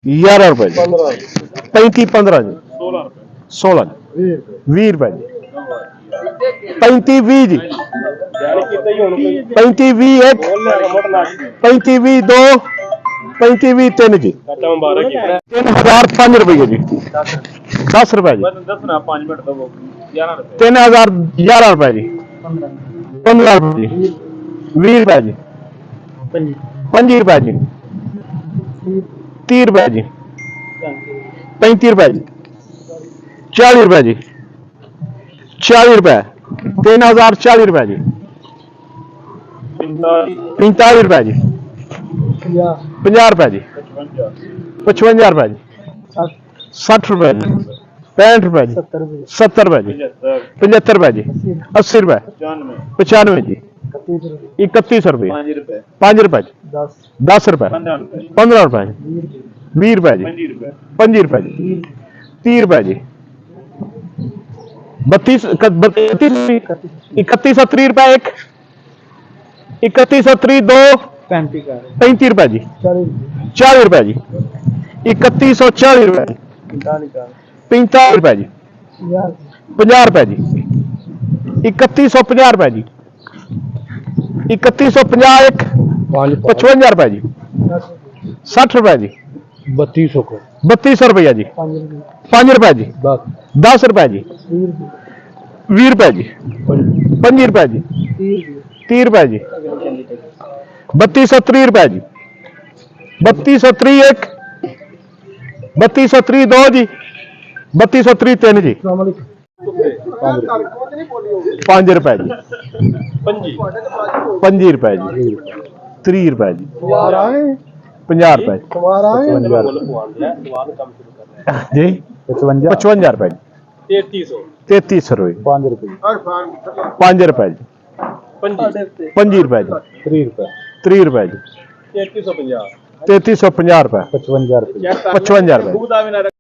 11 रुपए जी 35 15 जी 16 जी 20 रुपए जी 35 20 जी 35 20 एक 35 20 दो 35 20 3 जी 3005 रुपये जी 10 रुपए जी 3011 रुपए जी 15 रुपए जी 20 रुपए जी 25 रुपए जी 30 रुपए जी 35 रुपए जी 40 रुपए जी 40 रुपए 3040 रुपए जी 45 रुपए जी 50 रुपए जी 55 रुपए जी 60 रुपए जी 65 रुपए जी 70 रुपए जी 75 रुपए जी 80 रुपए 95 जी 3100 रुपये 5 रुपए जी 10 रुपए 15 रुपए 20 रुपए जी 25 रुपए जी 30 रुपए जी 3130 रुपए एक 3130 दो 35 रुपए जी 40 रुपए जी 3140 रुपए जी 45 रुपए जी 50 रुपए जी 3150 रुपए जी 3150 एक 55 रुपए जी 60 रुपए जी 3200 रुपया जी 5 रुपए जी 10 रुपए जी 20 रुपए जी 25 रुपए जी 30 रुपए जी 3230 रुपए जी 3230 एक 3230 दो जी 3230 तीन जी 5 रुपए जी 25 रुपए जी 30 रुपए जी 50 रुपए जी 55 रुपए जी 3300 रुपये 5 रुपए जी 25 रुपए जी 30 रुपए जी 3350 रुपए 55 रुपए